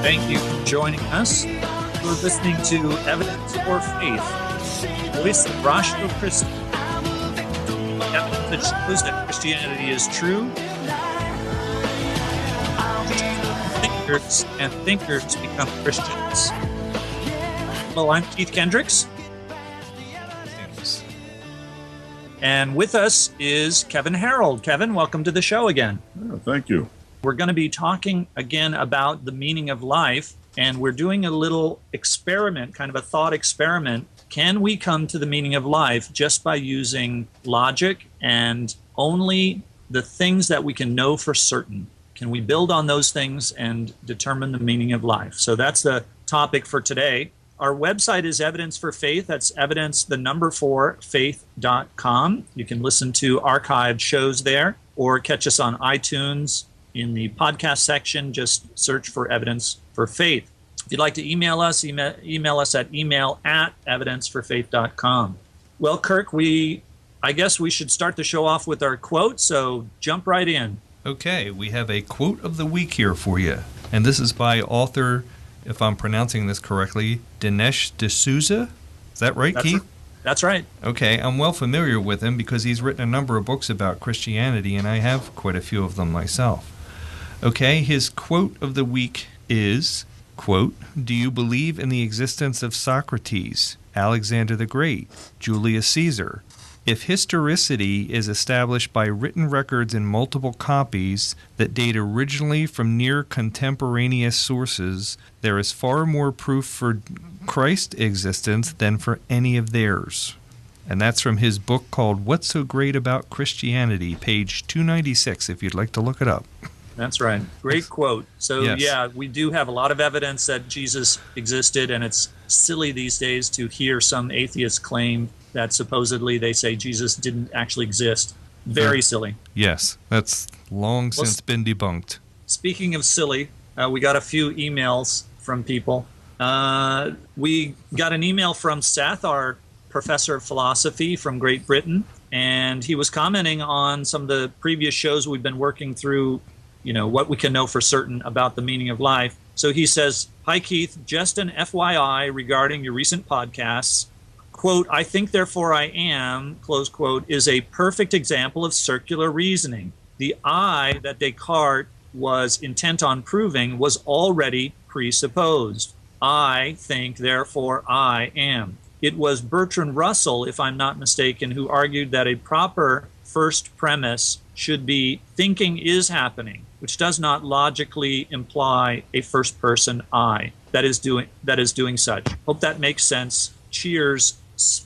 Thank you for joining us. We're listening to Evidence for Faith, voice of Rational Christi. Evidence that shows that Christianity is true. Thinkers become Christians. Hello, I'm Keith Kendricks. And with us is Kevin Harold. Kevin, welcome to the show again. Thank you. We're going to be talking again about the meaning of life, and we're doing a little experiment, kind of a thought experiment. Can we come to the meaning of life just by using logic and only the things that we can know for certain? Can we build on those things and determine the meaning of life? So that's the topic for today. Our website is Evidence for Faith. That's evidence, the number 4, faith.com. You can listen to archived shows there or catch us on iTunes. In the podcast section, just search for Evidence for Faith. If you'd like to email us, email us at email@evidenceforfaith.com. Well, Kirk, I guess we should start the show off with our quote, so jump right in. Okay, we have a quote of the week here for you. And this is by author, if I'm pronouncing this correctly, Dinesh D'Souza. Is that right, Keith? That's right. Okay, I'm well familiar with him because he's written a number of books about Christianity, and I have quite a few of them myself. Okay, his quote of the week is, quote, "Do you believe in the existence of Socrates, Alexander the Great, Julius Caesar? If historicity is established by written records in multiple copies that date originally from near contemporaneous sources, there is far more proof for Christ's existence than for any of theirs." And that's from his book called What's So Great About Christianity, page 296, if you'd like to look it up. That's right. Great quote. So, yes. Yeah, we do have a lot of evidence that Jesus existed, and it's silly these days to hear some atheists claim that supposedly they say Jesus didn't actually exist. Very silly. Yes, that's long since been debunked. Speaking of silly, we got a few emails from people. We got an email from Seth, our professor of philosophy from Great Britain, and he was commenting on some of the previous shows we've been working through, what we can know for certain about the meaning of life. So he says, "Hi, Keith, just an FYI regarding your recent podcasts. Quote, I think, therefore I am, close quote, is a perfect example of circular reasoning. The I that Descartes was intent on proving was already presupposed. I think, therefore I am. It was Bertrand Russell, if I'm not mistaken, who argued that a proper first premise should be thinking is happening, which does not logically imply a first person I that is doing such. Hope that makes sense. Cheers,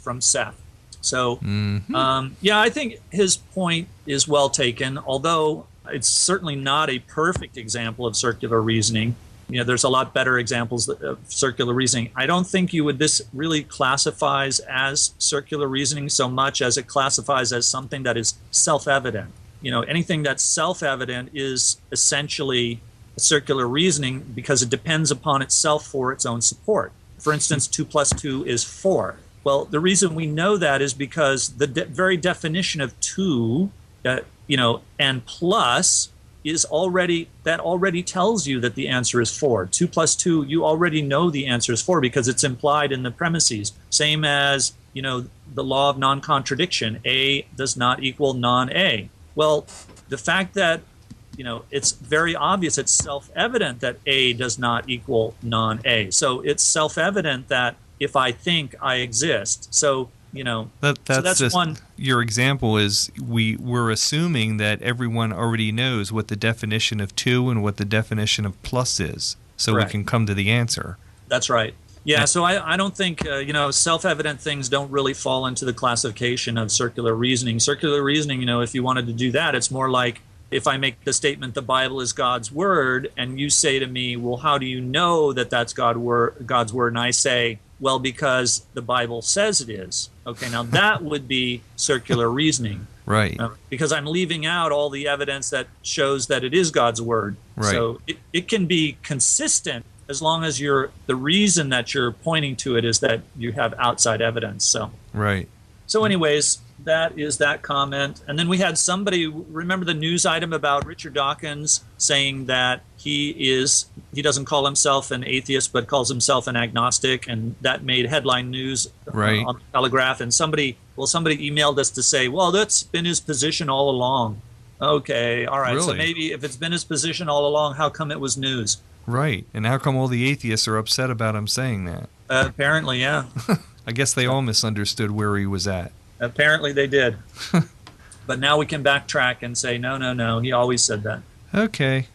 from Seth." So, I think his point is well taken, although it's certainly not a perfect example of circular reasoning. There's a lot better examples of circular reasoning. I don't think this really classifies as circular reasoning so much as it classifies as something that is self-evident. Anything that's self-evident is essentially circular reasoning because it depends upon itself for its own support. For instance, 2 + 2 is 4. Well, the reason we know that is because the very definition of 2, and plus is already tells you that the answer is 4. 2 + 2, you already know the answer is 4 because it's implied in the premises. Same as, the law of non-contradiction. A does not equal non-A. Well, the fact that, it's very obvious, it's self-evident that A does not equal non-A. So it's self-evident that if I think, I exist. So, that's just one. Your example is we're assuming that everyone already knows what the definition of 2 and what the definition of plus is, so Correct. We can come to the answer. That's right. Yeah, so I don't think, self-evident things don't really fall into the classification of circular reasoning. Circular reasoning, if you wanted to do that, it's more like if I make the statement, the Bible is God's word, and you say to me, well, how do you know that that's God's word? And I say, well, because the Bible says it is. Okay, now that would be circular reasoning. Right. Because I'm leaving out all the evidence that shows that it is God's word. Right. So it can be consistent as long as the reason that you're pointing to it is that you have outside evidence. So right. So anyways, that is that comment. And then we had somebody, remember the news item about Richard Dawkins saying that he is he doesn't call himself an atheist, but calls himself an agnostic, and that made headline news Right. on the Telegraph. And somebody emailed us to say, well, that's been his position all along. Okay, all right. So Really? maybe if it's been his position all along, how come it was news? Right. And how come all the atheists are upset about him saying that? Apparently, yeah. I guess they all misunderstood where he was at. Apparently they did. But now we can backtrack and say, no, he always said that. Okay.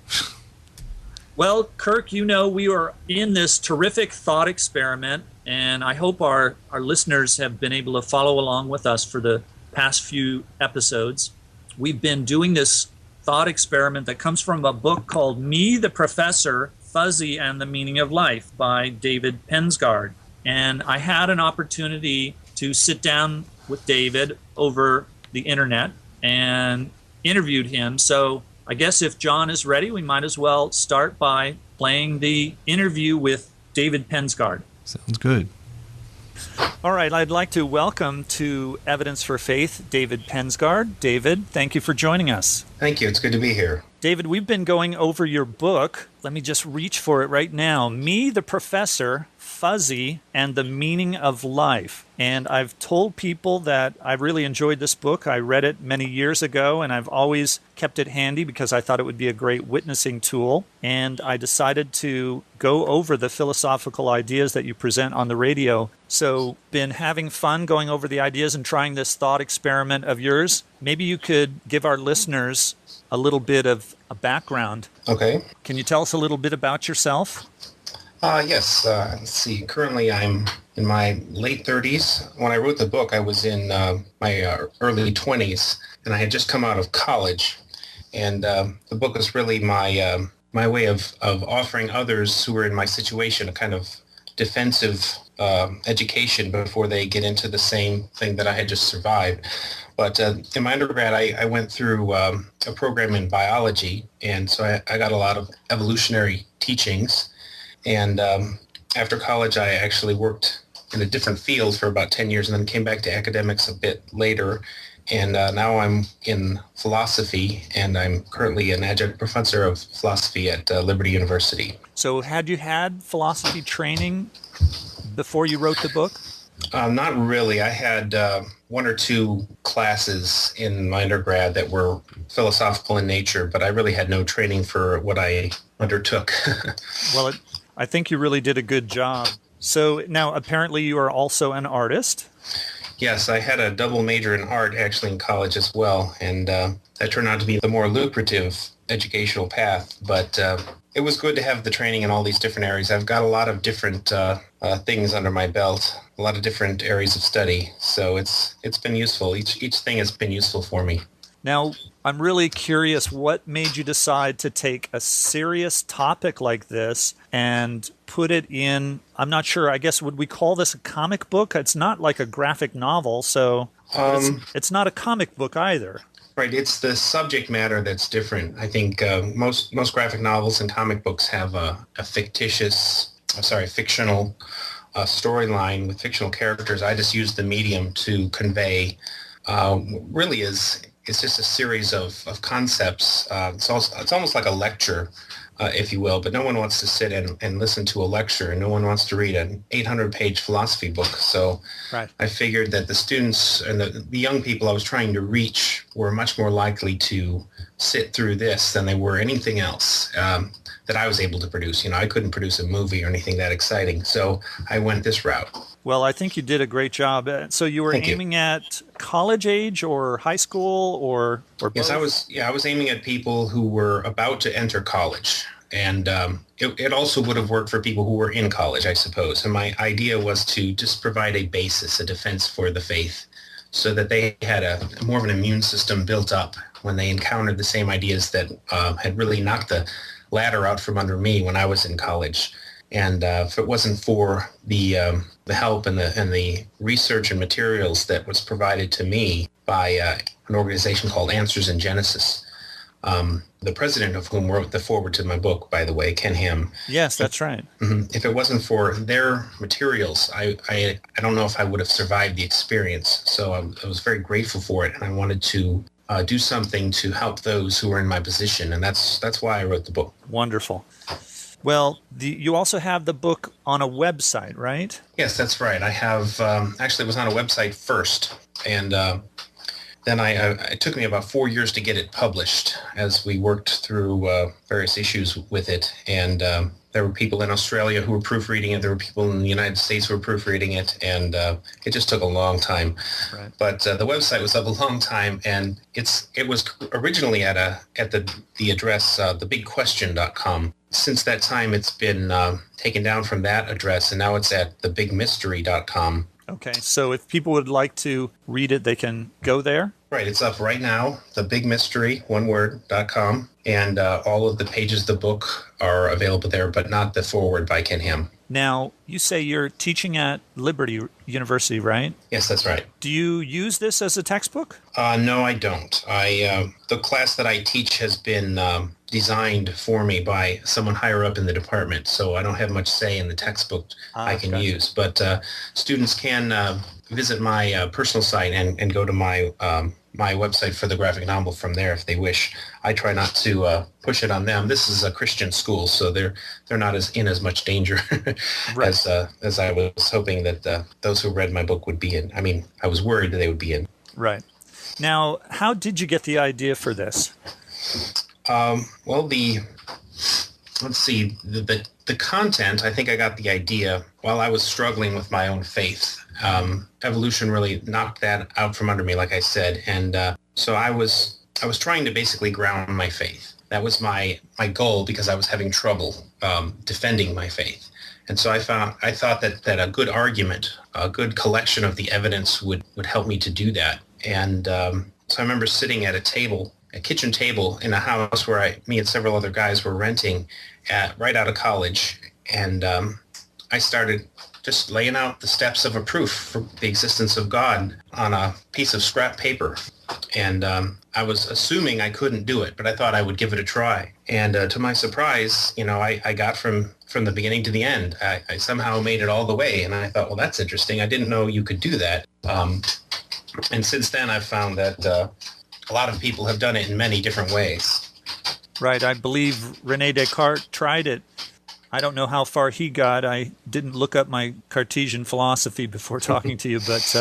Well, Kirk, we are in this terrific thought experiment, and I hope our listeners have been able to follow along with us for the past few episodes. We've been doing this thought experiment that comes from a book called Me, the Professor, Fuzzy and the Meaning of Life by David Pensgard. And I had an opportunity to sit down with David over the internet and interviewed him. So I guess if John is ready, we might as well start by playing the interview with David Pensgard. Sounds good. All right, I'd like to welcome to Evidence for Faith David Pensgard. David, thank you for joining us. Thank you. It's good to be here. David, we've been going over your book. Let me just reach for it right now. Me, the Professor, Fuzzy, and the Meaning of Life. And I've told people that I really enjoyed this book. I read it many years ago, and I've always kept it handy because I thought it would be a great witnessing tool. And I decided to go over the philosophical ideas that you present on the radio. So, been having fun going over the ideas and trying this thought experiment of yours. Maybe you could give our listeners a little bit of a background. Okay. Can you tell us a little bit about yourself? Yes. Let's see. Currently, I'm in my late 30s. When I wrote the book, I was in my early 20s, and I had just come out of college. And the book is really my way of offering others who are in my situation a kind of defensive education before they get into the same thing that I had just survived. But in my undergrad, I went through a program in biology, and so I got a lot of evolutionary teachings. And after college, I actually worked in a different field for about 10 years and then came back to academics a bit later. And now I'm in philosophy, and I'm currently an adjunct professor of philosophy at Liberty University. So had you had philosophy training before you wrote the book? Not really. I had one or two classes in my undergrad that were philosophical in nature, but I really had no training for what I undertook. Well, I think you really did a good job. So now apparently you are also an artist. Yes, I had a double major in art actually in college as well, and that turned out to be the more lucrative educational path. But it was good to have the training in all these different areas. I've got a lot of different things under my belt, a lot of different areas of study. So it's been useful. Each thing has been useful for me. Now, I'm really curious, what made you decide to take a serious topic like this and put it in, I'm not sure, I guess, would we call this a comic book? It's not like a graphic novel, so it's not a comic book either. Right, it's the subject matter that's different. I think most graphic novels and comic books have a fictional storyline with fictional characters. I just use the medium to convey really it's just a series of concepts. It's almost like a lecture, if you will, but no one wants to sit and listen to a lecture, and no one wants to read an 800-page philosophy book. So right. I figured that the students and the young people I was trying to reach were much more likely to sit through this than they were anything else that I was able to produce. I couldn't produce a movie or anything that exciting, so I went this route. Well, I think you did a great job. So you were aiming at college age or high school or both? Yes, I was aiming at people who were about to enter college. And it also would have worked for people who were in college, I suppose. And my idea was to just provide a basis, a defense for the faith, so that they had more of an immune system built up when they encountered the same ideas that had really knocked the ladder out from under me when I was in college. And if it wasn't for the help and the research and materials that was provided to me by an organization called Answers in Genesis, the president of whom wrote the foreword to my book, by the way, Ken Ham. Yes, that's right. If it wasn't for their materials, I don't know if I would have survived the experience. So I was very grateful for it, and I wanted to do something to help those who were in my position, and that's why I wrote the book. Wonderful. Well, you also have the book on a website, right? Yes, that's right. I have, actually, it was on a website first, and then it took me about 4 years to get it published as we worked through various issues with it. And there were people in Australia who were proofreading it. There were people in the United States who were proofreading it. And it just took a long time. Right. But the website was up a long time. And it was originally at the address, thebigquestion.com. Since that time, it's been taken down from that address. And now it's at thebigmystery.com. Okay, so if people would like to read it, they can go there? Right, it's up right now, thebigmystery.com, and all of the pages of the book are available there, but not the foreword by Ken Ham. Now, you say you're teaching at Liberty University, right? Yes, that's right. Do you use this as a textbook? No, I don't. The class that I teach has been designed for me by someone higher up in the department, so I don't have much say in the textbook I can use. But students can visit my personal site and go to my my website for the graphic novel from there if they wish. I try not to push it on them. This is a Christian school, so they're not in as much danger Right. as I was hoping that those who read my book would be in. I mean, I was worried that they would be in. Right. Now, how did you get the idea for this? Well, let's see, the content, I think I got the idea while I was struggling with my own faith. Evolution really knocked that out from under me, like I said. And so I was trying to basically ground my faith. That was my goal because I was having trouble defending my faith. And so I thought that a good argument, a good collection of the evidence would help me to do that. And so I remember sitting at a kitchen table in a house where me and several other guys were renting right out of college. And I started just laying out the steps of a proof for the existence of God on a piece of scrap paper. And I was assuming I couldn't do it, but I thought I would give it a try. And to my surprise, I got from the beginning to the end. I somehow made it all the way. And I thought, well, that's interesting. I didn't know you could do that. And since then, I've found that a lot of people have done it in many different ways. Right. I believe René Descartes tried it. I don't know how far he got. I didn't look up my Cartesian philosophy before talking to you, but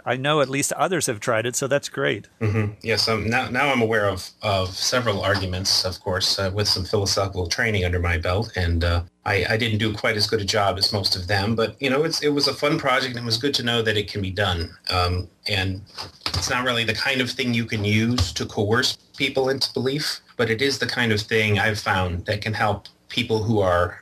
I know at least others have tried it, so that's great. Mm-hmm. Yes, now I'm aware of several arguments, of course, with some philosophical training under my belt, and I didn't do quite as good a job as most of them, but it was a fun project, and it was good to know that it can be done. And it's not really the kind of thing you can use to coerce people into belief, but it is the kind of thing I've found that can help people who are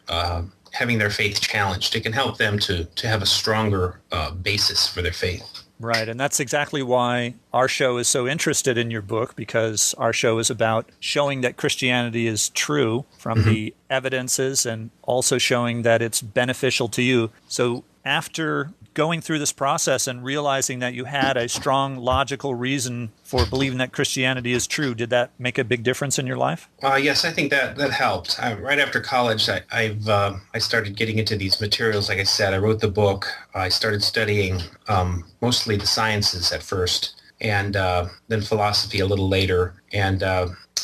having their faith challenged. It can help them to have a stronger basis for their faith. Right, and that's exactly why our show is so interested in your book, because our show is about showing that Christianity is true from the evidences and also showing that it's beneficial to you. So after going through this process and realizing that you had a strong logical reason for believing that Christianity is true, did that make a big difference in your life? Yes, I think that helped. Right after college, I started getting into these materials. Like I said, I wrote the book. I started studying mostly the sciences at first, and then philosophy a little later. And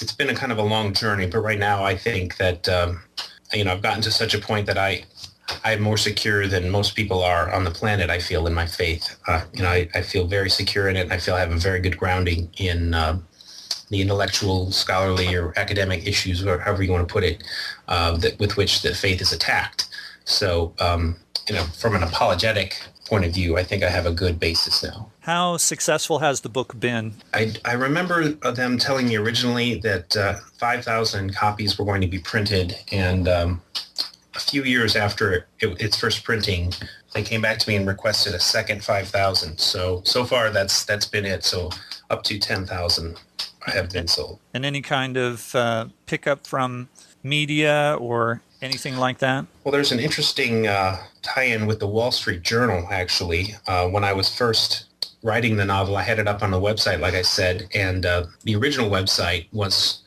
it's been a kind of a long journey. But right now, I think that I've gotten to such a point that I'm more secure than most people are on the planet, I feel, in my faith. I feel very secure in it. I feel I have a very good grounding in the intellectual, scholarly, or academic issues, or however you want to put it, with which the faith is attacked. So, from an apologetic point of view, I think I have a good basis now. How successful has the book been? I remember them telling me originally that 5,000 copies were going to be printed, and a few years after its first printing, they came back to me and requested a second 5,000. So far that's been it. So up to 10,000 have been sold. And any kind of pickup from media or anything like that? Well, there's an interesting tie-in with the Wall Street Journal, actually. When I was first writing the novel, I had it up on the website, like I said, and the original website was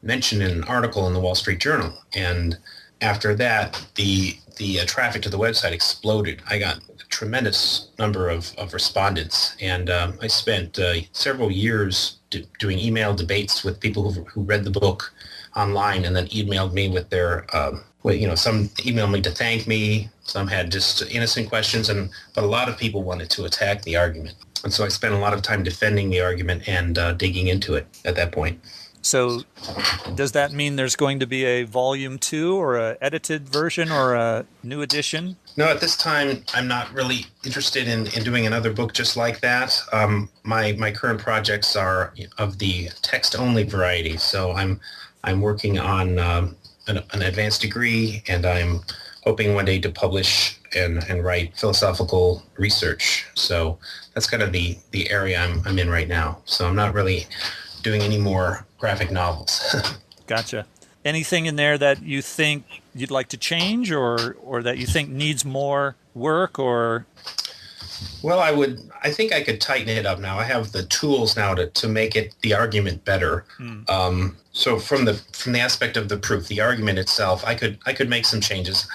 mentioned in an article in the Wall Street Journal. And after that, the traffic to the website exploded. I got a tremendous number of respondents, and I spent several years doing email debates with people who read the book online and then emailed me with their well, some emailed me to thank me. Some had just innocent questions, but a lot of people wanted to attack the argument. And so I spent a lot of time defending the argument and digging into it at that point. So does that mean there's going to be a volume 2 or a edited version or a new edition? No, at this time, I'm not really interested in doing another book just like that. My current projects are of the text-only variety. So I'm working on an advanced degree, and I'm hoping one day to publish and write philosophical research. So that's kind of the area I'm in right now. So I'm not really doing any more graphic novels. Gotcha. Anything in there that you think you'd like to change or that you think needs more work or? Well, I think I could tighten it up now. I have the tools now to make the argument better. So from the aspect of the proof, the argument itself, I could make some changes.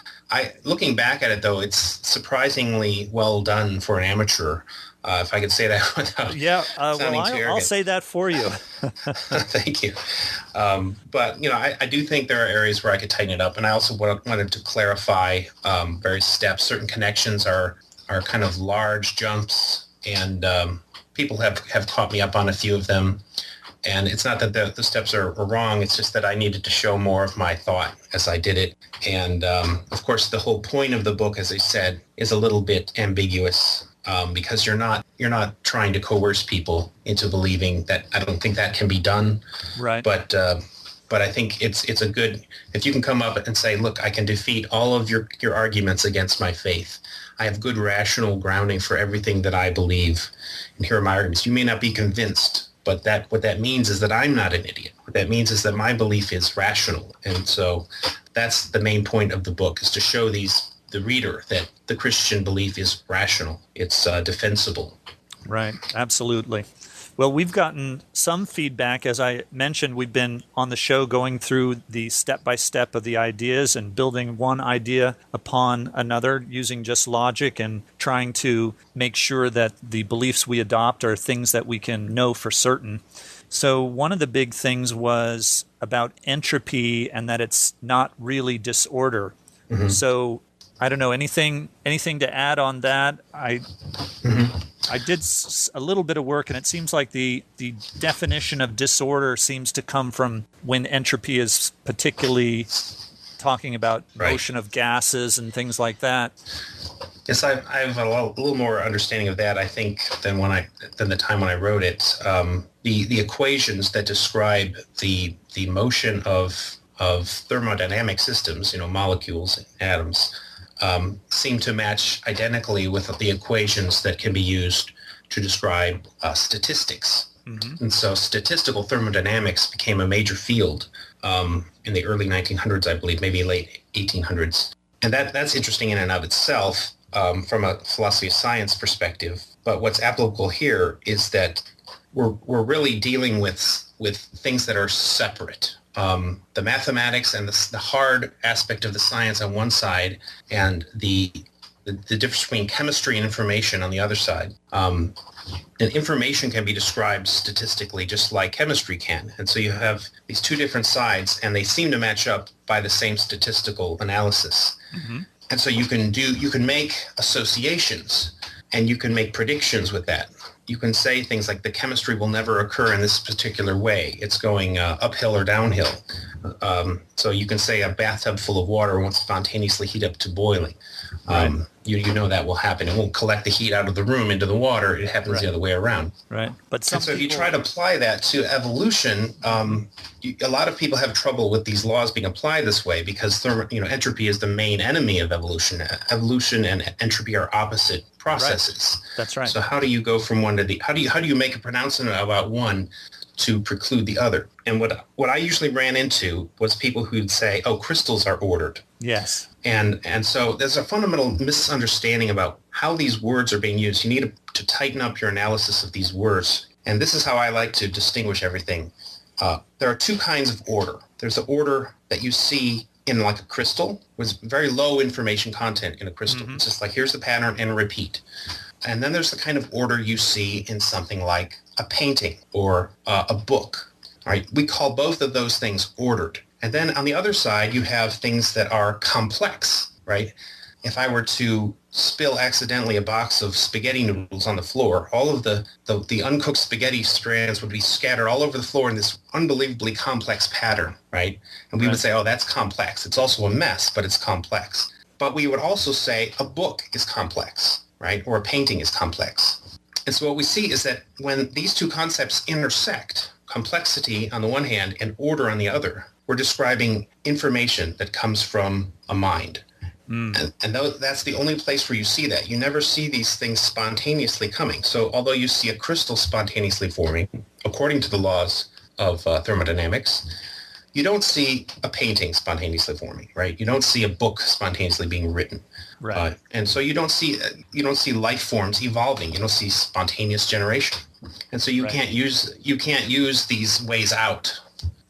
Looking back at it though, it's surprisingly well done for an amateur. If I could say that without sounding too arrogant. I'll say that for you. Thank you. But I do think there are areas where I could tighten it up, and I also wanted to clarify various steps. Certain connections are kind of large jumps, and people have caught me up on a few of them. And it's not that the steps are wrong. It's just that I needed to show more of my thought as I did it. And of course, the whole point of the book, as I said, is a little bit ambiguous. Because you're not trying to coerce people into believing that. I don't think that can be done. Right. But I think it's a good, if you can come up and say, look, I can defeat all of your arguments against my faith. I have good rational grounding for everything that I believe, and here are my arguments. You may not be convinced, but what that means is that I'm not an idiot. What that means is that my belief is rational, and so that's the main point of the book, is to show the reader that the Christian belief is rational. It's defensible. Right, absolutely. Well, we've gotten some feedback. As I mentioned, we've been on the show going through the step-by-step of the ideas and building one idea upon another using just logic and trying to make sure that the beliefs we adopt are things that we can know for certain. So one of the big things was about entropy and that it's not really disorder. Mm-hmm. So I don't know, anything to add on that? I did a little bit of work, and it seems like the definition of disorder seems to come from when entropy is particularly talking about motion of gases and things like that. Yes, I have a little more understanding of that, I think, than the time when I wrote it. The equations that describe the motion of thermodynamic systems, molecules and atoms, seem to match identically with the equations that can be used to describe statistics. Mm-hmm. And so statistical thermodynamics became a major field in the early 1900s, I believe, maybe late 1800s. And that's interesting in and of itself from a philosophy of science perspective. But what's applicable here is that we're really dealing with things that are separate. The mathematics and the hard aspect of the science on one side, and the difference between chemistry and information on the other side. And information can be described statistically just like chemistry can. And so you have these two different sides, and they seem to match up by the same statistical analysis. Mm-hmm. And so you can make associations, and you can make predictions with that. You can say things like the chemistry will never occur in this particular way. It's going uphill or downhill. So you can say a bathtub full of water won't spontaneously heat up to boiling. Right. You know that will happen. It won't collect the heat out of the room into the water. It happens the other way around. Right. But so if you try to apply that to evolution, a lot of people have trouble with these laws being applied this way because entropy is the main enemy of evolution. Evolution and entropy are opposite processes. Right. That's right. So how do you go from one to the? How do you make a pronouncement about one to preclude the other? And what I usually ran into was people who'd say, "Oh, crystals are ordered." Yes. And so there's a fundamental misunderstanding about how these words are being used. You need to tighten up your analysis of these words. And this is how I like to distinguish everything. There are two kinds of order. There's the order that you see in like a crystal with very low information content in a crystal. Mm-hmm. It's just like, here's the pattern and repeat. And then there's the kind of order you see in something like a painting or a book. All right, we call both of those things ordered. And then on the other side, you have things that are complex, right? If I were to spill accidentally a box of spaghetti noodles on the floor, all of the uncooked spaghetti strands would be scattered all over the floor in this unbelievably complex pattern, right? And we would say, oh, that's complex. It's also a mess, but it's complex. But we would also say a book is complex, right? Or a painting is complex. And so what we see is that when these two concepts intersect, complexity on the one hand and order on the other, we're describing information that comes from a mind. And that's the only place where you see that. You never see these things spontaneously coming. So although you see a crystal spontaneously forming, according to the laws of thermodynamics, you don't see a painting spontaneously forming, right? You don't see a book spontaneously being written. Right. And so you don't see life forms evolving. You don't see spontaneous generation. And so you can't use these ways out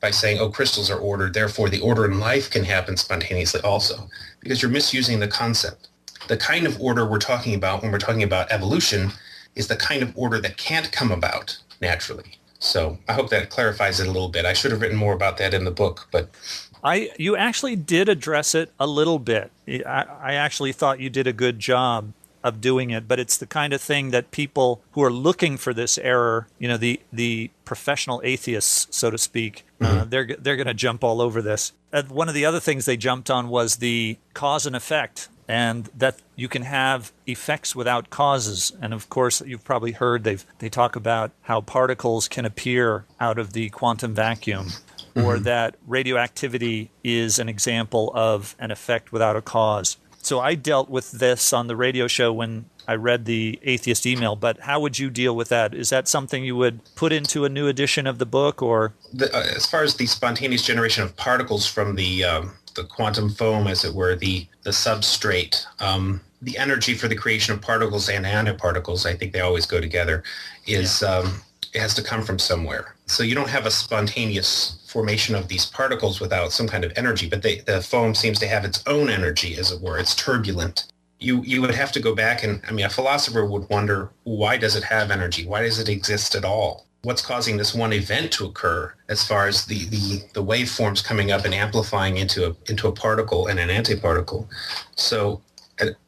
by saying, oh, crystals are ordered, therefore the order in life can happen spontaneously also, because you're misusing the concept. The kind of order we're talking about when we're talking about evolution is the kind of order that can't come about naturally. So I hope that clarifies it a little bit. I should have written more about that in the book, but You actually did address it a little bit. I actually thought you did a good job of doing it, but it's the kind of thing that people who are looking for this error, the professional atheists, so to speak, they're going to jump all over this. One of the other things they jumped on was the cause and effect, and that you can have effects without causes. And of course, you've probably heard they talk about how particles can appear out of the quantum vacuum, or that radioactivity is an example of an effect without a cause. So I dealt with this on the radio show when I read the atheist email, but how would you deal with that? Is that something you would put into a new edition of the book, or? As far as the spontaneous generation of particles from the quantum foam, as it were, the substrate, the energy for the creation of particles and antiparticles, I think they always go together, is it has to come from somewhere. So you don't have a spontaneous formation of these particles without some kind of energy, but the foam seems to have its own energy, as it were. It's turbulent. You would have to go back and, a philosopher would wonder, why does it have energy? Why does it exist at all? What's causing this one event to occur as far as the waveforms coming up and amplifying into a particle and an antiparticle? So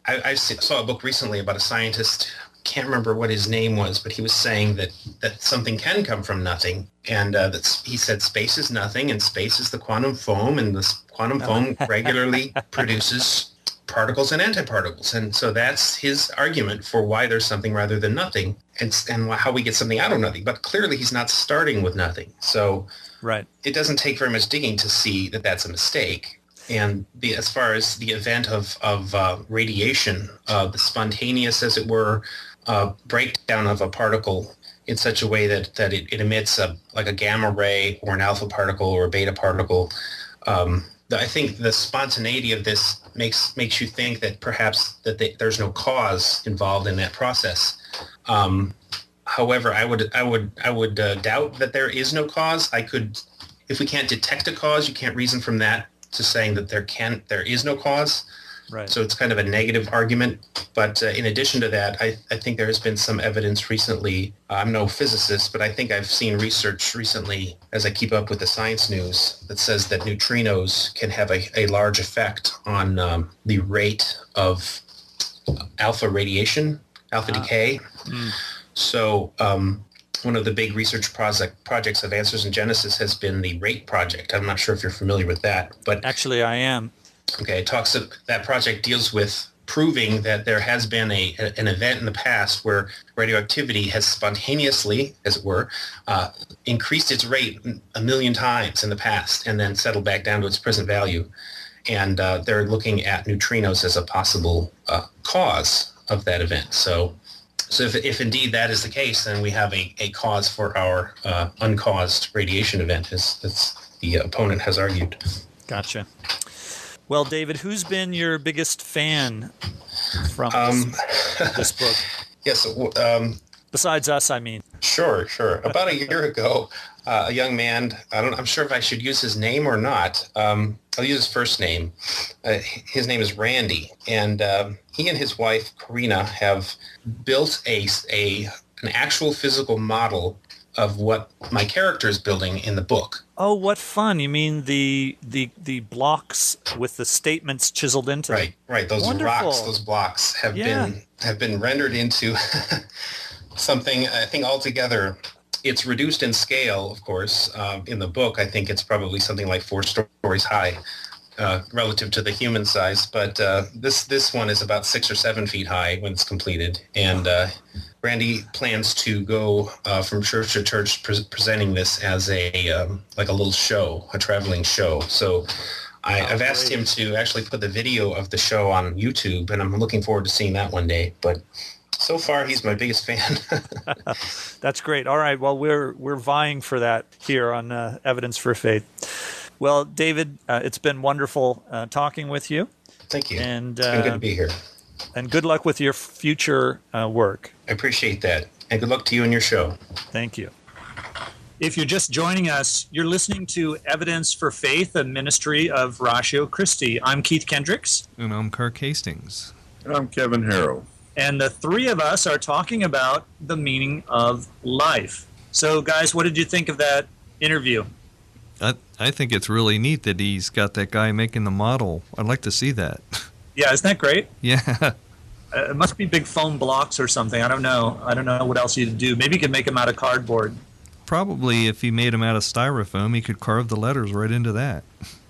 I saw a book recently about a scientist, can't remember what his name was, but he was saying that something can come from nothing. And he said space is nothing and space is the quantum foam, and this quantum foam regularly produces particles and antiparticles. And so that's his argument for why there's something rather than nothing, and how we get something out of nothing. But clearly he's not starting with nothing. So it doesn't take very much digging to see that that's a mistake. And as far as the event of radiation, the spontaneous, as it were, breakdown of a particle in such a way that it emits like a gamma ray or an alpha particle or a beta particle. I think the spontaneity of this makes you think that perhaps there's no cause involved in that process. However, I would doubt that there is no cause. If we can't detect a cause, you can't reason from that to saying that there is no cause. Right. So it's kind of a negative argument. But in addition to that, I think there has been some evidence recently. I'm no physicist, but I think I've seen research recently, as I keep up with the science news, that says that neutrinos can have a large effect on the rate of alpha radiation, alpha decay. So one of the big research projects of Answers in Genesis has been the RATE project. I'm not sure if you're familiar with that, but actually I am. Okay, that project deals with proving that there has been an event in the past where radioactivity has spontaneously, as it were, increased its rate 1,000,000 times in the past and then settled back down to its present value. And they're looking at neutrinos as a possible cause of that event. So if indeed that is the case, then we have a cause for our uncaused radiation event, as the opponent has argued. Gotcha. Well, David, who's been your biggest fan from this book? Yes. Besides us, I mean. Sure. About a year ago, a young man, I'm sure if I should use his name or not. I'll use his first name. His name is Randy, and he and his wife, Karina, have built an actual physical model of what my character is building in the book. Oh, what fun! You mean the blocks with the statements chiseled into them? Right. Those Wonderful. rocks, those blocks have been rendered into something. I think altogether, it's reduced in scale. Of course, in the book, I think it's probably something like 4 stories high. Relative to the human size, but this one is about 6 or 7 feet high when it's completed. And Randy plans to go from church to church presenting this as a like a little show, a traveling show. So I've asked him to actually put the video of the show on YouTube, and I'm looking forward to seeing that one day. But so far, he's my biggest fan. That's great. All right. Well, we're vying for that here on Evidence for Faith. Well, David, it's been wonderful talking with you. Thank you. And, it's been good to be here. And good luck with your future work. I appreciate that. And good luck to you and your show. Thank you. If you're just joining us, you're listening to Evidence for Faith, a ministry of Ratio Christi. I'm Keith Kendricks. And I'm Kirk Hastings. And I'm Kevin Harrow. And the three of us are talking about the meaning of life. So, guys, what did you think of that interview? I think it's really neat that he's got that guy making the model. I'd like to see that. Yeah, isn't that great? Yeah. It must be big foam blocks or something. I don't know. I don't know what else you could do. Maybe you could make them out of cardboard. Probably if he made them out of styrofoam, he could carve the letters right into that.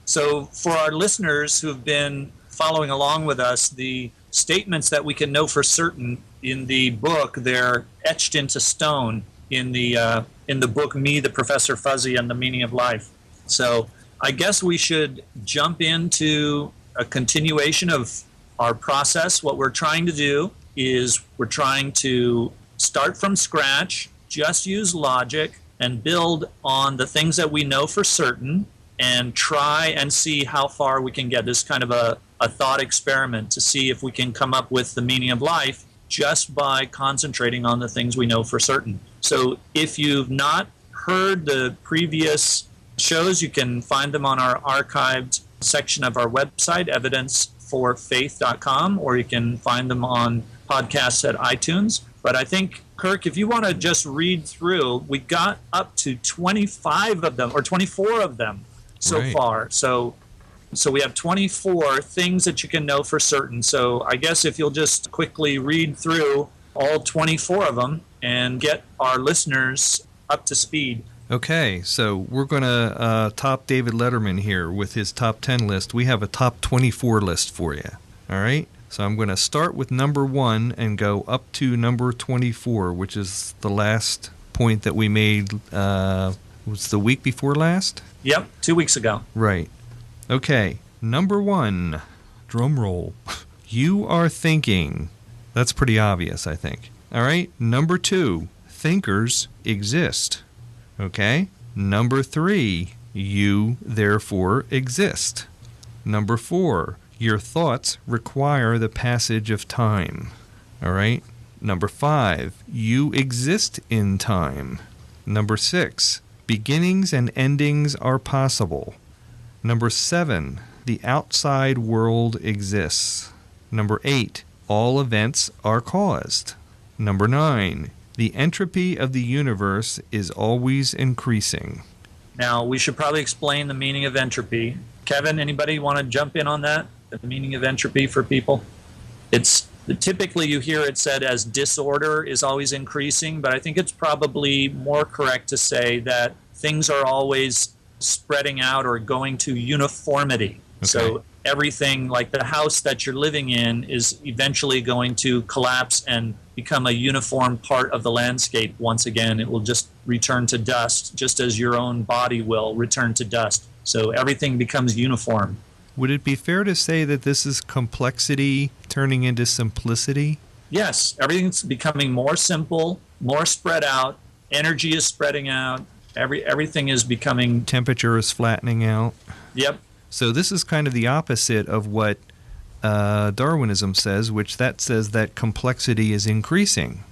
So for our listeners who have been following along with us, the statements that we can know for certain in the book, they're etched into stone in the book Me, the Professor Fuzzy, and the Meaning of Life. So I guess we should jump into a continuation of our process. What we're trying to do is we're trying to start from scratch, just use logic, and build on the things that we know for certain and try and see how far we can get. This kind of a thought experiment to see if we can come up with the meaning of life just by concentrating on the things we know for certain. So if you've not heard the previous shows, you can find them on our archived section of our website, evidenceforfaith.com, or you can find them on podcasts at iTunes. But I think, Kirk, if you want to just read through, we got up to 25 of them, or 24 of them so far. So we have 24 things that you can know for certain. So I guess if you'll just quickly read through all 24 of them and get our listeners up to speed. Okay, so we're going to top David Letterman here with his top 10 list. We have a top 24 list for you, all right? So I'm going to start with number 1 and go up to number 24, which is the last point that we made, was the week before last? Yep, 2 weeks ago. Right. Okay, number 1, drum roll. You are thinking. That's pretty obvious, I think. All right, number 2, thinkers exist. Okay, number 3, you therefore exist. Number 4, your thoughts require the passage of time. All right, number 5, you exist in time. Number 6, beginnings and endings are possible. Number 7, the outside world exists. Number 8, all events are caused. Number 9, the entropy of the universe is always increasing. Now, we should probably explain the meaning of entropy. Kevin, anybody want to jump in on that? The meaning of entropy for people? It's typically you hear it said as disorder is always increasing, but I think it's probably more correct to say that things are always spreading out or going to uniformity. Okay. So everything, like the house that you're living in, is eventually going to collapse and become a uniform part of the landscape. Once again, it will just return to dust, just as your own body will return to dust. So everything becomes uniform. Would it be fair to say that this is complexity turning into simplicity? Yes, everything's becoming more simple, more spread out. Energy is spreading out. Everything is becoming... Temperature is flattening out. Yep. So this is kind of the opposite of what Darwinism says, which that says that complexity is increasing.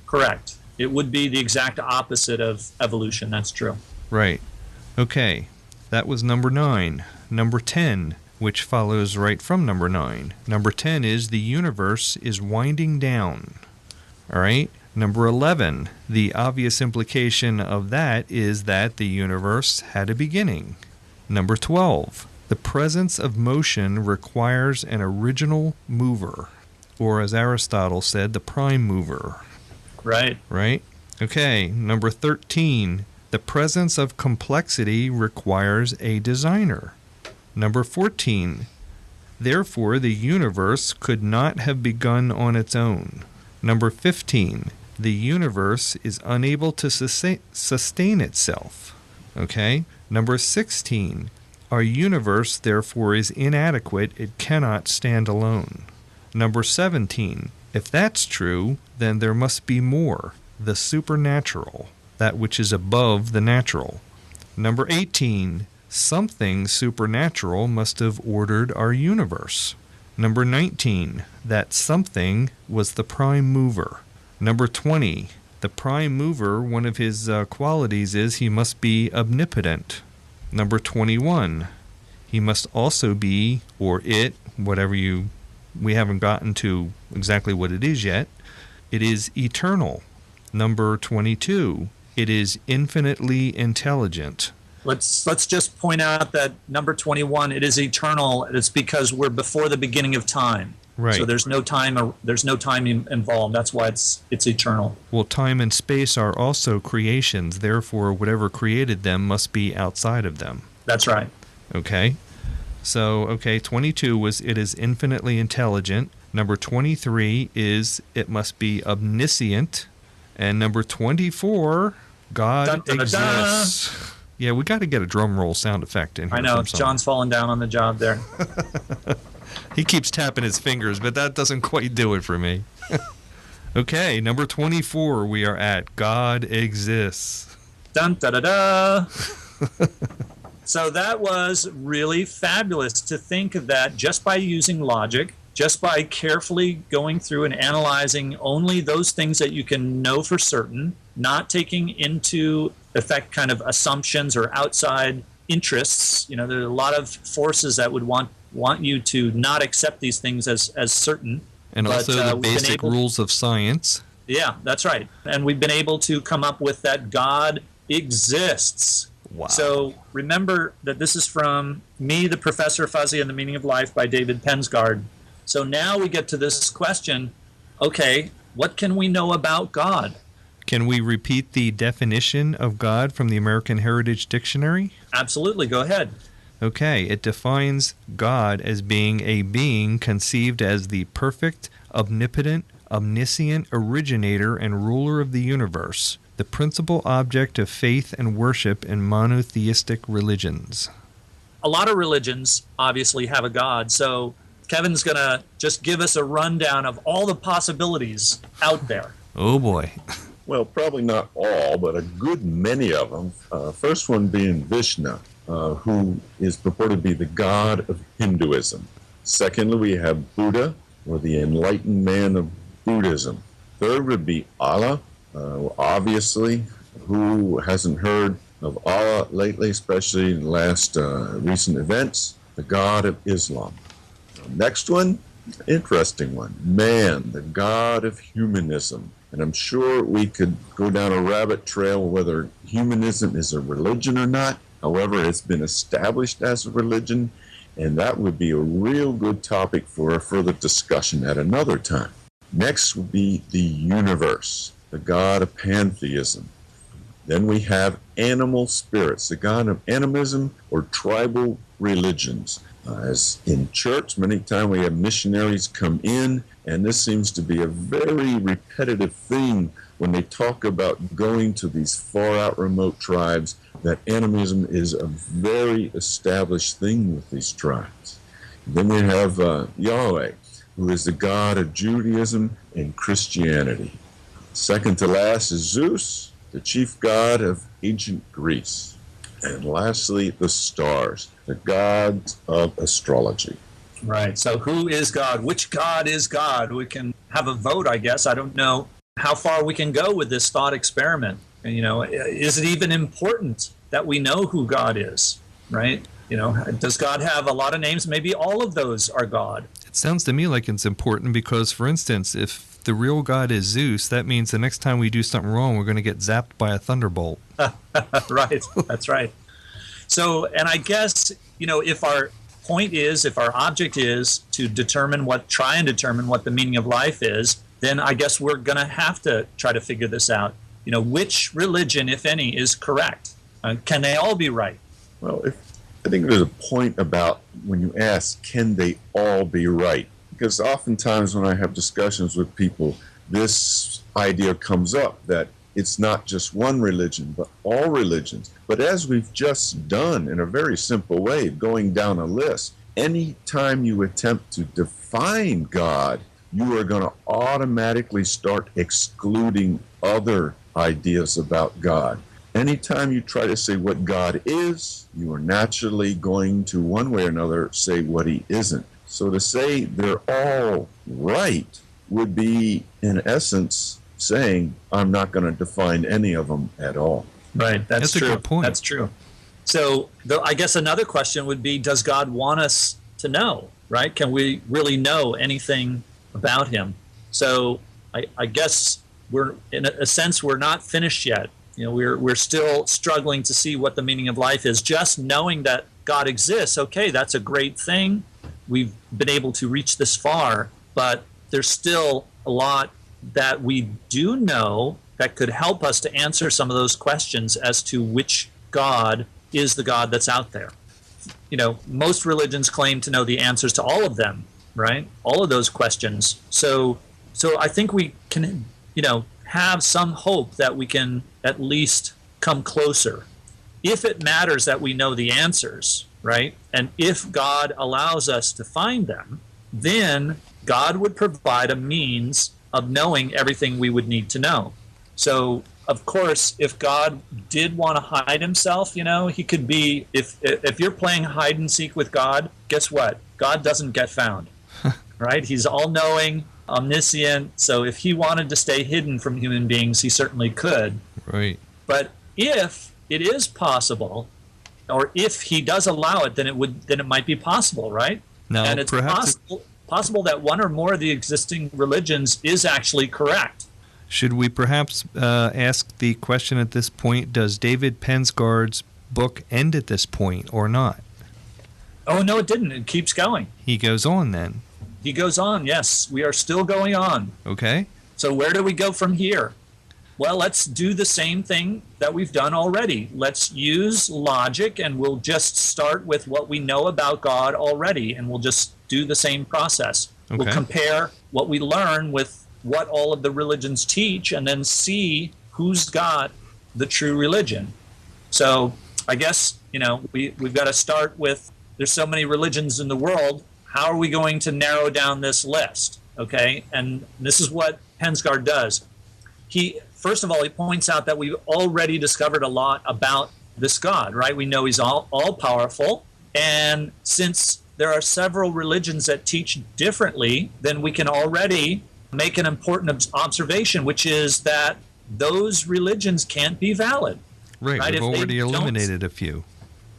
Correct. It would be the exact opposite of evolution. That's true. Right. Okay. That was number 9. Number 10, which follows right from number 9. Number 10 is the universe is winding down. All right. Number 11, the obvious implication of that is that the universe had a beginning. Number 12, the presence of motion requires an original mover, or as Aristotle said, the prime mover. Right. Right? Okay, number 13, the presence of complexity requires a designer. Number 14, therefore the universe could not have begun on its own. Number 15, the universe is unable to sustain itself. Okay? Number 16, our universe therefore is inadequate, it cannot stand alone. Number 17, if that's true, then there must be more, the supernatural, that which is above the natural. Number 18, something supernatural must have ordered our universe. Number 19, that something was the prime mover. Number 20, the prime mover, one of his qualities is he must be omnipotent. Number 21, he must also be, or it, whatever we haven't gotten to exactly what it is yet, it is eternal. Number 22, it is infinitely intelligent. Let's just point out that number 21, it is eternal. It's because we're before the beginning of time. Right. So there's no time involved. That's why it's eternal. Well, time and space are also creations. Therefore, whatever created them must be outside of them. That's right. Okay. So, 22 was it is infinitely intelligent. Number 23 is it must be omniscient. And number 24, God Dun, dun, dun, exists. dun. Yeah, we got to get a drum roll sound effect in here. I know. John's falling down on the job there. He keeps tapping his fingers, but that doesn't quite do it for me. Okay, number 24, we are at God exists. Dun, da, da, da. So that was really fabulous to think that just by using logic, just by carefully going through and analyzing only those things that you can know for certain, not taking into effect kind of assumptions or outside interests. There are a lot of forces that would want you to not accept these things as certain. And also the basic rules of science. Yeah, that's right. And we've been able to come up with that God exists. Wow. So remember that this is from Me, the Professor Fuzzy and the Meaning of Life by David Pensgard. So now we get to this question, okay, what can we know about God? Can we repeat the definition of God from the American Heritage Dictionary? Absolutely, go ahead. Okay, it defines God as being a being conceived as the perfect, omnipotent, omniscient originator and ruler of the universe, the principal object of faith and worship in monotheistic religions. A lot of religions obviously have a God, so Kevin's going to just give us a rundown of all the possibilities out there. Oh boy. Well, probably not all, but a good many of them. First one being Vishnu, who is purported to be the god of Hinduism. Secondly, we have Buddha, or the enlightened man of Buddhism. Third would be Allah. Obviously, who hasn't heard of Allah lately, especially in the last recent events? The god of Islam. Next one, interesting one. Man, the god of humanism. And I'm sure we could go down a rabbit trail whether humanism is a religion or not. However, it's been established as a religion, and that would be a real good topic for a further discussion at another time. Next would be the universe, the god of pantheism. Then we have animal spirits, the god of animism or tribal religions. As in church, many times we have missionaries come in, and this seems to be a very repetitive theme when they talk about going to these far-out remote tribes, that animism is a very established thing with these tribes. Then we have Yahweh, who is the god of Judaism and Christianity. Second to last is Zeus, the chief god of ancient Greece. And lastly, the stars, the gods of astrology. Right. So who is God? Which God is God? We can have a vote, I guess. I don't know how far we can go with this thought experiment. And, is it even important that we know who God is, right? Does God have a lot of names? Maybe all of those are God. It sounds to me like it's important because, for instance, if the real God is Zeus, that means the next time we do something wrong, we're going to get zapped by a thunderbolt. Right. That's right. So, and I guess, if our object is to try and determine what the meaning of life is, then I guess we're going to have to try to figure this out. Which religion, if any, is correct? Can they all be right? Well, I think there's a point about when you ask, can they all be right? Because oftentimes when I have discussions with people, this idea comes up that it's not just one religion, but all religions. But as we've just done in a very simple way, going down a list, any time you attempt to define God, you are going to automatically start excluding other ideas about God. Anytime you try to say what God is, you are naturally going to, one way or another, say what he isn't. So to say they're all right would be, in essence, saying I'm not going to define any of them at all. Right, that's true. A good point. That's true. So I guess another question would be, does God want us to know, right? Can we really know anything about him? So I guess we're, in a sense, we're not finished yet. We're still struggling to see what the meaning of life is. Just knowing that God exists, okay, that's a great thing. We've been able to reach this far, but there's still a lot that we do know that could help us to answer some of those questions as to which God is the God that's out there. Most religions claim to know the answers to all of them, right? All of those questions. So I think we can, have some hope that we can at least come closer. If it matters that we know the answers, right? And if God allows us to find them, then God would provide a means of knowing everything we would need to know. So, of course, if God did want to hide himself, he could be, if you're playing hide and seek with God, guess what? God doesn't get found, right? He's all-knowing, omniscient. So if he wanted to stay hidden from human beings, he certainly could. Right. But if it is possible, or if he does allow it, then it might be possible, right? Now, and it's possible that one or more of the existing religions is actually correct. Should we perhaps ask the question at this point, does David Pensgard's book end at this point or not? Oh, no, it didn't. It keeps going. He goes on then. He goes on, yes. We are still going on. Okay. So where do we go from here? Well, let's do the same thing that we've done already. Let's use logic, and we'll just start with what we know about God already, and we'll just do the same process. Okay. We'll compare what we learn with what all of the religions teach, and then see who's got the true religion. So I guess, we've got to start with, there's so many religions in the world. How are we going to narrow down this list? Okay, and this is what Pensgard does. First of all, he points out that we've already discovered a lot about this God, right? We know he's all-powerful, and since there are several religions that teach differently, then we can already make an important observation, which is that those religions can't be valid. Right? We've already eliminated a few.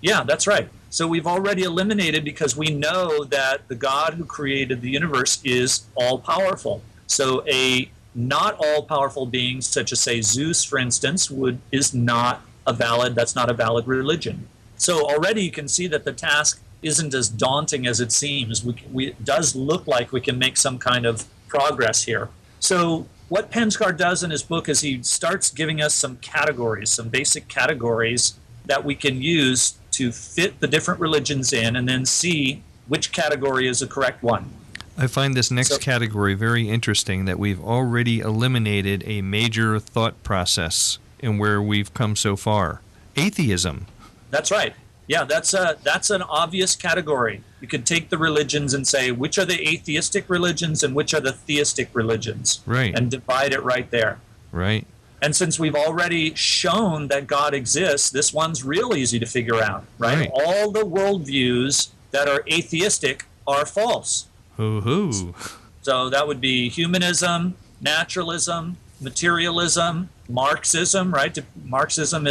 Yeah, that's right. So we've already eliminated, because we know that the God who created the universe is all-powerful. So a not all-powerful being, such as, say, Zeus, for instance, that's not a valid religion. So already you can see that the task isn't as daunting as it seems. It does look like we can make some kind of progress here. So what Pensgard does in his book is he starts giving us some categories, some basic categories that we can use to fit the different religions in, and then see which category is the correct one. I find this next category very interesting, that we've already eliminated a major thought process in where we've come so far. Atheism. That's right. Yeah, that's an obvious category. You could take the religions and say, which are the atheistic religions and which are the theistic religions? Right. And divide it right there. Right. And since we've already shown that God exists, this one's real easy to figure out, right? All the worldviews that are atheistic are false. Hoo-hoo. So that would be humanism, naturalism, materialism, Marxism, right? Marxism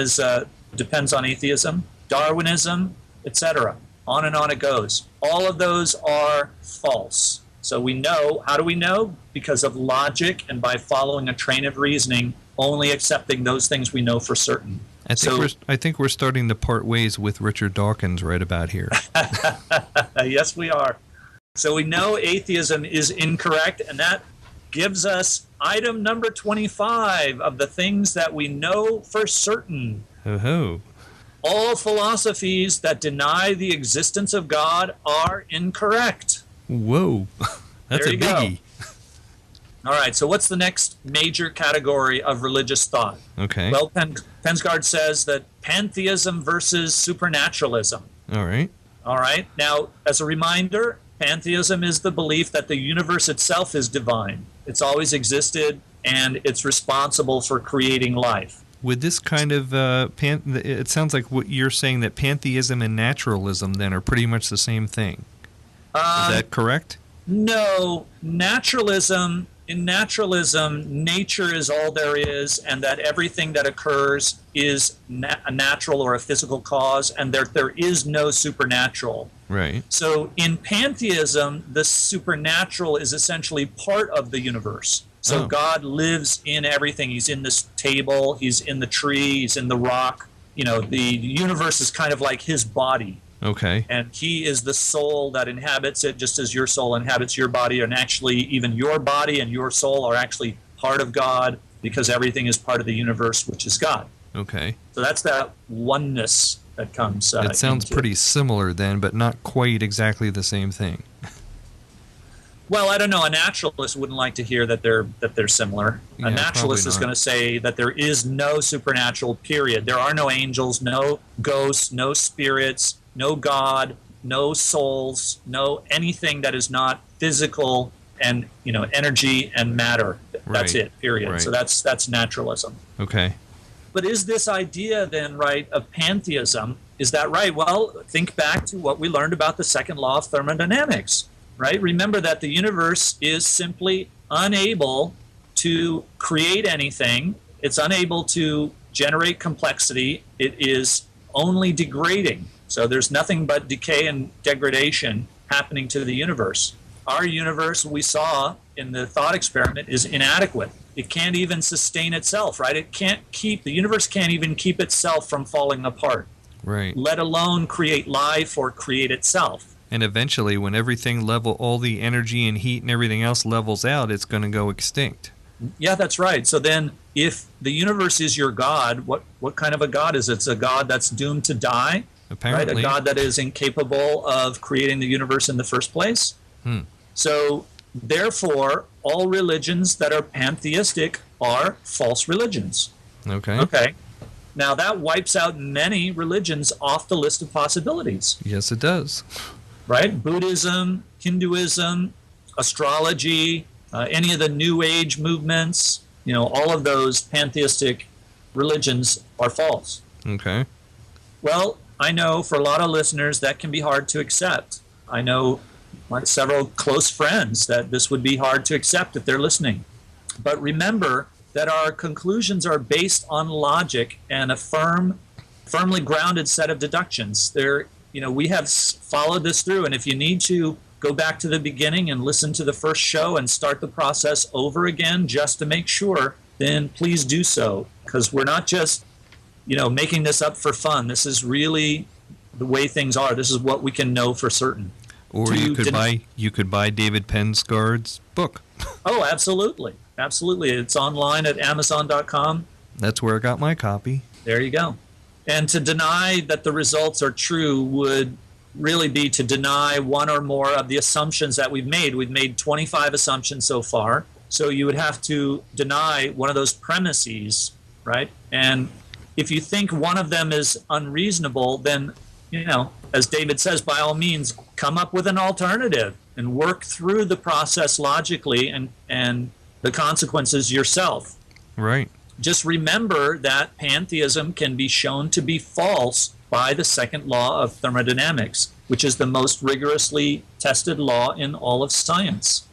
depends on atheism, Darwinism, etc. On and on it goes. All of those are false. So we know. How do we know? Because of logic and by following a train of reasoning, only accepting those things we know for certain. I think we're starting to part ways with Richard Dawkins right about here. Yes, we are. So we know atheism is incorrect, and that gives us item number 25 of the things that we know for certain. Oh-ho. All philosophies that deny the existence of God are incorrect. Whoa. That's a biggie. All right, so what's the next major category of religious thought? Okay. Well, Pensgard says that pantheism versus supernaturalism. All right. All right. Now, as a reminder, pantheism is the belief that the universe itself is divine. It's always existed, and it's responsible for creating life. With this kind of, it sounds like what you're saying, that pantheism and naturalism then are pretty much the same thing. Is that correct? No. In naturalism, nature is all there is, and that everything that occurs is a natural or a physical cause, and there is no supernatural. Right. So in pantheism, the supernatural is essentially part of the universe. So God lives in everything. He's in this table, he's in the tree, he's in the rock. The universe is kind of like his body. Okay. And he is the soul that inhabits it, just as your soul inhabits your body. And actually, even your body and your soul are actually part of God, because everything is part of the universe, which is God. Okay. So that's that oneness that comes. It sounds pretty similar then, but not quite exactly the same thing. Well, I don't know. A naturalist wouldn't like to hear that they're similar. Yeah, a naturalist is going to say that there is no supernatural, period. There are no angels, no ghosts, no spirits, no God, no souls, no anything that is not physical and energy and matter. That's it, period. Right. So that's naturalism. Okay. But is this idea then right of pantheism? Is that right? Well, think back to what we learned about the second law of thermodynamics, right? Remember that the universe is simply unable to create anything. It's unable to generate complexity. It is only degrading. So there's nothing but decay and degradation happening to the universe. Our universe, we saw in the thought experiment, is inadequate. It can't even sustain itself, right? The universe can't even keep itself from falling apart. Right. Let alone create life or create itself. And eventually, when everything all the energy and heat and everything else levels out, it's going to go extinct. Yeah, that's right. So then, if the universe is your God, what kind of a God is it? It's a God that's doomed to die? Apparently. Right? A God that is incapable of creating the universe in the first place? So, therefore, all religions that are pantheistic are false religions. Okay. Now, that wipes out many religions off the list of possibilities. Yes, it does. Right? Buddhism, Hinduism, astrology, any of the New Age movements, all of those pantheistic religions are false. Okay. Well, I know for a lot of listeners that can be hard to accept. I know several close friends that this would be hard to accept if they're listening. But remember that our conclusions are based on logic and a firmly grounded set of deductions. We have followed this through, and if you need to go back to the beginning and listen to the first show and start the process over again just to make sure, then please do so, because we're not just making this up for fun. This is really the way things are. This is what we can know for certain. Or you could buy David Pensgard's book. Oh, absolutely. Absolutely. It's online at Amazon.com. That's where I got my copy. There you go. And to deny that the results are true would really be to deny one or more of the assumptions that we've made. We've made 25 assumptions so far. So you would have to deny one of those premises, right? And if you think one of them is unreasonable, then, as David says, by all means, come up with an alternative and work through the process logically and the consequences yourself. Right. Just remember that pantheism can be shown to be false by the second law of thermodynamics, which is the most rigorously tested law in all of science.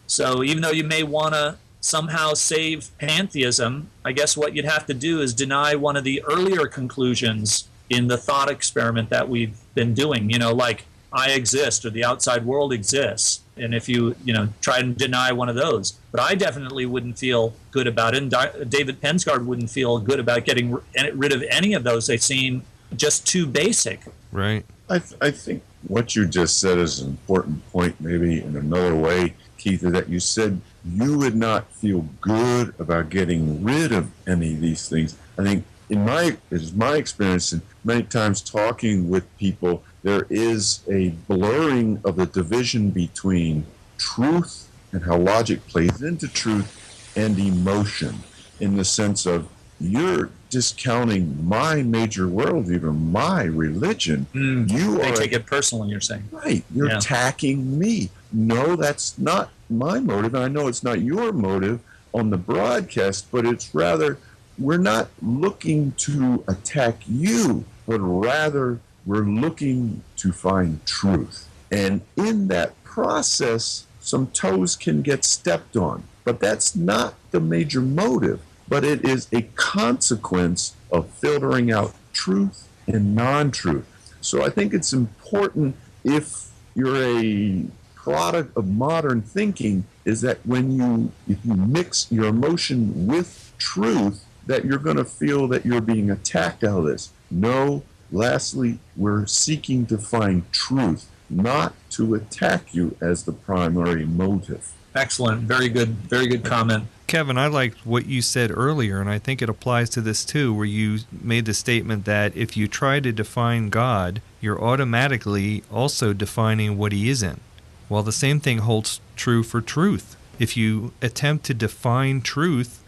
So even though you may want to somehow save pantheism, I guess what you'd have to do is deny one of the earlier conclusions in the thought experiment that we've been doing. Like I exist or the outside world exists. And if you try and deny one of those, but I definitely wouldn't feel good about it. And David Pensgard wouldn't feel good about getting rid of any of those. They seem just too basic. Right. I think what you just said is an important point, maybe in another way, Keith, is that you said you would not feel good about getting rid of any of these things. I think it's my experience, and many times talking with people, there is a blurring of the division between truth and how logic plays into truth and emotion, in the sense of you're discounting my major worldview or my religion. They take it personally, you're saying. Right. You're attacking me. No, that's not my motive. And I know it's not your motive on the broadcast, but it's rather we're not looking to attack you, but rather we're looking to find truth. And in that process, some toes can get stepped on. But that's not the major motive. But it is a consequence of filtering out truth and non-truth. So I think it's important, if you're a product of modern thinking, is that if you mix your emotion with truth, that you're going to feel that you're being attacked out of this. No, lastly, we're seeking to find truth, not to attack you as the primary motive. Excellent. Very good comment. Kevin, I liked what you said earlier, and I think it applies to this too, where you made the statement that if you try to define God, you're automatically also defining what he isn't. Well, the same thing holds true for truth. If you attempt to define truth,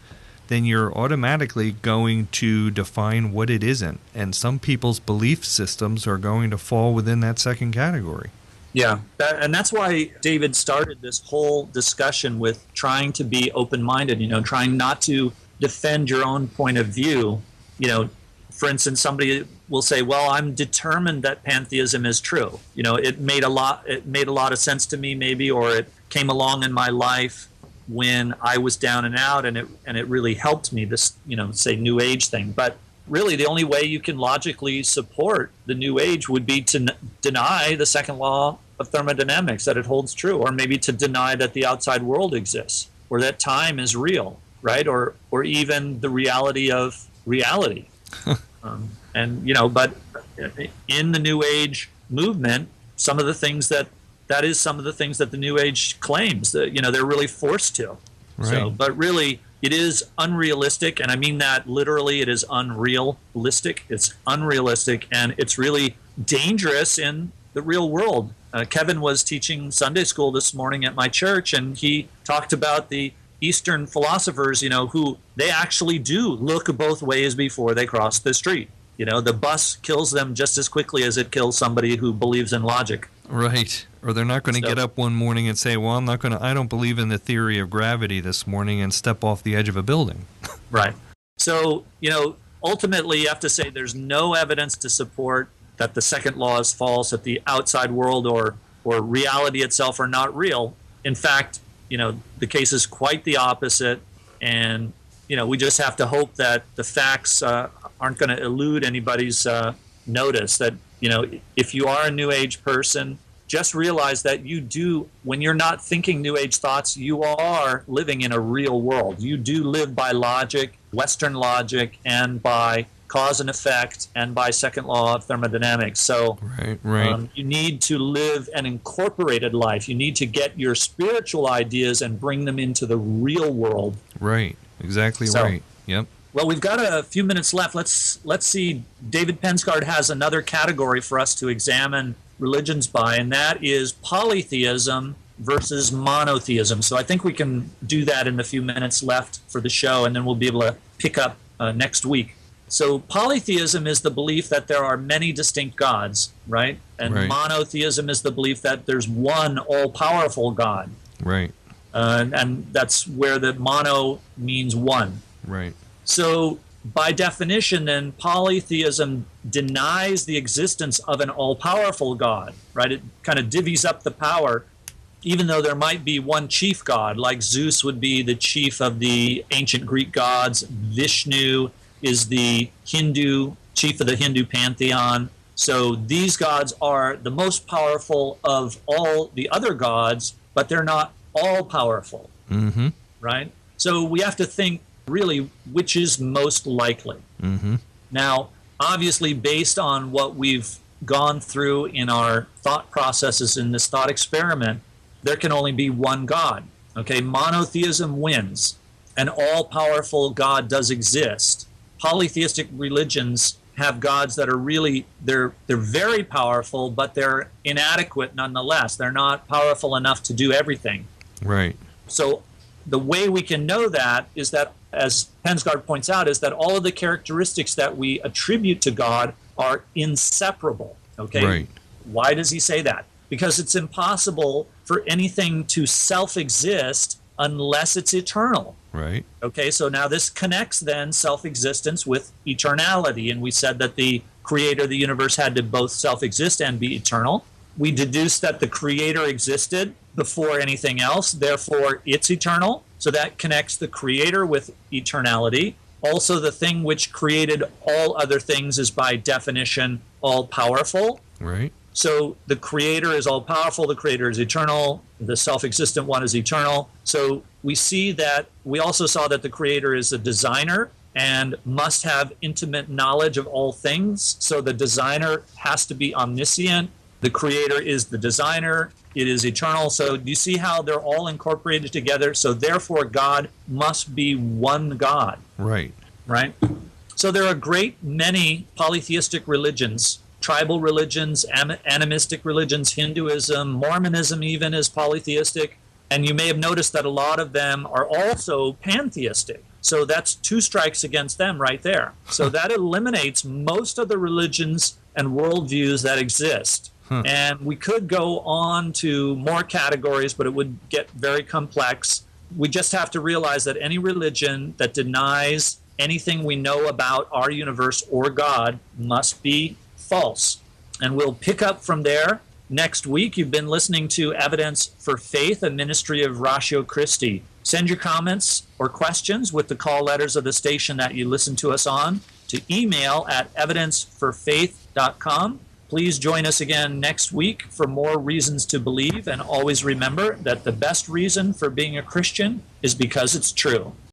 then you're automatically going to define what it isn't. And some people's belief systems are going to fall within that second category. Yeah, and that's why David started this whole discussion with trying to be open-minded, trying not to defend your own point of view. For instance, somebody will say, well, I'm determined that pantheism is true. It made a lot of sense to me maybe, or it came along in my life when I was down and out, and it really helped me, this, say New Age thing. But really, the only way you can logically support the New Age would be to deny the second law of thermodynamics, that it holds true, or maybe to deny that the outside world exists, or that time is real, right? Or even the reality of reality. But in the New Age movement, some of the things that the New Age claims that, they're really forced to. Right. So, but really, it is unrealistic, and I mean that literally. It is unrealistic. It's unrealistic, and it's really dangerous in the real world. Kevin was teaching Sunday school this morning at my church, and he talked about the Eastern philosophers, who they actually do look both ways before they cross the street. The bus kills them just as quickly as it kills somebody who believes in logic. Right. Or they're not going to get up one morning and say, well, I don't believe in the theory of gravity this morning, and step off the edge of a building. Right. So, ultimately you have to say there's no evidence to support that the second law is false, that the outside world or reality itself are not real. In fact, the case is quite the opposite. And, we just have to hope that the facts aren't going to elude anybody's notice. That, if you are a New Age person, just realize that you do, when you're not thinking New Age thoughts, you are living in a real world. You do live by logic, Western logic, and by cause and effect, and by second law of thermodynamics. So right. You need to live an incorporated life. You need to get your spiritual ideas and bring them into the real world. Right. Exactly right. Yep. Well, we've got a few minutes left. Let's see. David Pensgard has another category for us to examine religions by, and that is polytheism versus monotheism. So I think we can do that in the few minutes left for the show, and then we'll be able to pick up next week. So polytheism is the belief that there are many distinct gods, right? And monotheism is the belief that there's one all-powerful God. Right. And that's where the mono means one. Right. So by definition, then, polytheism denies the existence of an all-powerful God, right? It kind of divvies up the power, even though there might be one chief god, like Zeus would be the chief of the ancient Greek gods. Vishnu is the chief of the Hindu pantheon. So these gods are the most powerful of all the other gods, but they're not all powerful, right? So we have to think really which is most likely. Now, obviously, based on what we've gone through in our thought processes in this thought experiment, there can only be one God. Okay, monotheism wins. An all-powerful God does exist. Polytheistic religions have gods that are really, they're very powerful, but they're inadequate nonetheless. They're not powerful enough to do everything. Right. So the way we can know that is that, as Pensgaard points out, is that all of the characteristics that we attribute to God are inseparable. Okay? Right. Why does he say that? Because it's impossible for anything to self-exist unless it's eternal. Right. Okay, so now this connects then self-existence with eternality, and we said that the creator of the universe had to both self-exist and be eternal. We deduced that the creator existed before anything else, therefore it's eternal. So that connects the creator with eternality. Also, the thing which created all other things is by definition all-powerful. Right. So the creator is all-powerful, the creator is eternal, the self-existent one is eternal. So we see that, we also saw that the creator is a designer and must have intimate knowledge of all things. So the designer has to be omniscient. The creator is the designer. It is eternal. So you see how they're all incorporated together. So therefore, God must be one God. Right. Right? So there are a great many polytheistic religions, tribal religions, animistic religions, Hinduism, Mormonism even is polytheistic. And you may have noticed that a lot of them are also pantheistic. So that's two strikes against them right there. So that eliminates most of the religions and worldviews that exist. And we could go on to more categories, but it would get very complex. We just have to realize that any religion that denies anything we know about our universe or God must be false. And we'll pick up from there next week. You've been listening to Evidence for Faith, a ministry of Ratio Christi. Send your comments or questions with the call letters of the station that you listen to us on to email at evidenceforfaith.com. Please join us again next week for more reasons to believe, and always remember that the best reason for being a Christian is because it's true.